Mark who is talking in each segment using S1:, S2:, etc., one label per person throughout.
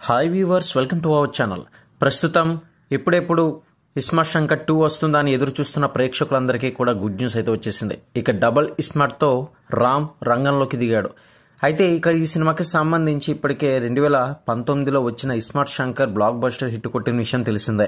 S1: Hi viewers, welcome to our channel. ప్రస్తుతం ఎప్పుడెప్పుడు ఇస్మార్ట్ శంకర్ 2 వస్తుందా అని ఎదురు చూస్తున్న ప్రేక్షకులందరికీ కూడా గుడ్ న్యూస్ అయితే వచ్చేసింది. ఇక డబుల్ ఇస్మార్ట్తో రామ్ రంగంలోకి దిగాడు. అయితే ఇక ఈ సినిమాకి సంబంధించి ఇప్పటికే 2019లో వచ్చిన iSmart Shankar block buster hit కొట్టిన విషయం తెలిసిందే.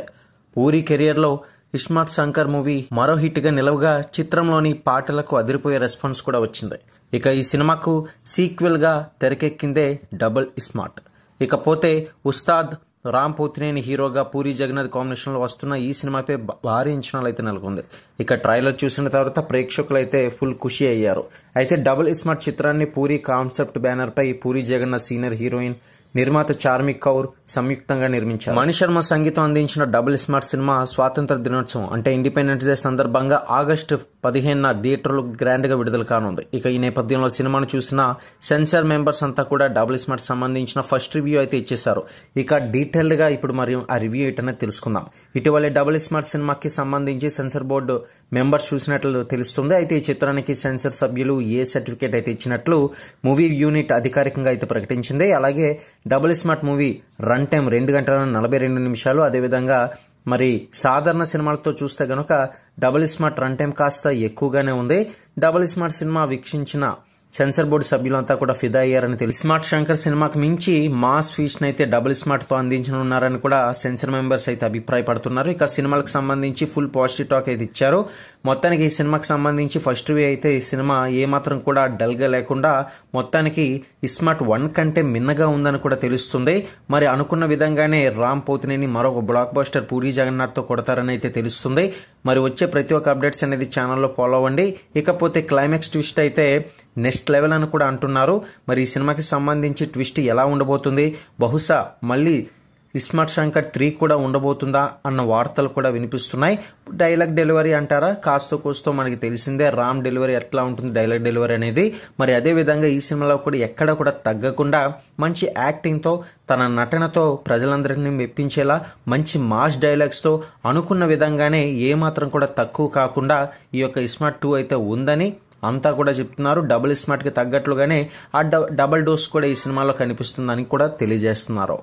S1: పూరి కెరియర్లో ఇస్మార్ట్ శంకర్ మూవీ మరో హిట్గా నిలవగా చిత్రంలోని పాటలకు అదిరిపోయే రెస్పాన్స్ కూడా వచ్చింది. ఇక ఈ సినిమాకు సీక్వెల్గా తెరకెక్కిందే డబుల్ ఇస్మార్ట్. ఇకపోతే ఉస్తాద్ రామ్ పోతినేని హీరోగా పూరి జగన్నాథ్ కాంబినేషన్లో వస్తున్న ఈ సినిమాపై భారీ అంచనాలు అయితే నెలకొంది. ఇక ట్రైలర్ చూసిన తర్వాత ప్రేక్షకులు అయితే ఫుల్ ఖుషి అయ్యారు. అయితే డబుల్ ఇస్మార్ట్ చిత్రాన్ని పూరి కాన్సెప్ట్ బ్యానర్ పై పూరి జగన్నాథ్ సీనియర్ హీరోయిన్ నిర్మాత చార్మి కౌర్ సంయుక్తంగా నిర్మించారు. మణి శర్మ సంగీతం అందించిన డబుల్ స్మార్ట్ సినిమా స్వాతంత్ర దినోత్సవం అంటే ఇండిపెండెన్స్ డే సందర్భంగా ఆగస్టు 15న థియేటర్లు గ్రాండ్ గా విడుదల కానుంది. ఇక ఈ నేపథ్యంలో సినిమాను చూసిన సెన్సార్ మెంబర్స్ అంతా కూడా డబుల్ స్మార్ట్ సంబంధించిన ఫస్ట్ రివ్యూ అయితే ఇచ్చేశారు. ఇక డీటెయిల్డ్ గా ఇప్పుడు మరి ఆ రివ్యూ ఏంటనే తెలుసుకుందాం. ఇటీవలే డబుల్ స్మార్ట్ సినిమాకి సంబంధించి సెన్సార్ బోర్డు మెంబర్స్ చూసినట్లు తెలుస్తుంది. అయితే ఈ చిత్రానికి సెన్సార్ సభ్యులు ఏ సర్టిఫికేట్ అయితే ఇచ్చినట్లు మూవీ యూనిట్ అధికారికంగా అయితే ప్రకటించింది. అలాగే double smart movie run time 2 గంటల 42 నిమిషాలు. అదేవిధంగా మరి సాధారణ సినిమాలతో చూస్తే గనుక డబుల్ స్మార్ట్ రన్ టైం కాస్త ఎక్కువగానే ఉంది. డబుల్ స్మార్ట్ సినిమా వీక్షించిన సెన్సార్ బోర్డు సభ్యులంతా కూడా ఫిదా అయ్యారని తెలిసి స్మార్ట్ శంకర్ సినిమాకి మించి మాస్ ఫీస్ట్ అయితే డబుల్ స్మార్ట్ తో అందించనున్నారని కూడా సెన్సార్ మెంబర్స్ అయితే అభిప్రాయపడుతున్నారు. ఇక సినిమాలకు సంబంధించి ఫుల్ పాజిటివ్ టాక్ అయితే ఇచ్చారు. మొత్తానికి ఈ సినిమాకి సంబంధించి ఫస్ట్ రివ్యూ అయితే ఈ సినిమా ఏమాత్రం కూడా డల్ గా లేకుండా మొత్తానికి ఇస్మార్ట్ 1 కంటే మిన్నగా ఉందని కూడా తెలుస్తుంది. మరి అనుకున్న విధంగానే రామ్ పోతినేని మరొక బ్లాక్ బస్టర్ పూరి జగన్నాథ్ తో కొడతారని అయితే తెలుస్తుంది. మరి వచ్చే ప్రతి ఒక్క అప్డేట్స్ అనేది ఛానల్లో ఫాలో అవ్వండి. ఇకపోతే క్లైమాక్స్ ట్విస్ట్ అయితే నెక్స్ట్ లెవెల్ అని కూడా అంటున్నారు. మరి ఈ సినిమాకి సంబంధించి ట్విస్ట్ ఎలా ఉండబోతుంది, బహుశా మళ్ళీ ఇస్మార్ట్ శంకర్ 3 కూడా ఉండబోతుందా అన్న వార్తలు కూడా వినిపిస్తున్నాయి. డైలాగ్ డెలివరీ అంటారా, కాస్తో కోస్తో మనకి తెలిసిందే రామ్ డెలివరీ ఎట్లా ఉంటుంది డైలాగ్ డెలివరీ అనేది. మరి అదే విధంగా ఈ సినిమాలో కూడా ఎక్కడ కూడా తగ్గకుండా మంచి యాక్టింగ్ తో తన నటనతో ప్రజలందరినీ మెప్పించేలా మంచి మాస్ డైలాగ్స్ తో అనుకున్న విధంగానే ఏమాత్రం కూడా తక్కువ కాకుండా ఈ యొక్క ఇస్మార్ట్ 2 అయితే ఉందని అంతా కూడా చెప్తున్నారు. డబుల్ స్మార్ట్ కి తగ్గట్లుగానే ఆ డబుల్ డోస్ కూడా ఈ సినిమాలో కనిపిస్తుందని కూడా తెలియజేస్తున్నారు.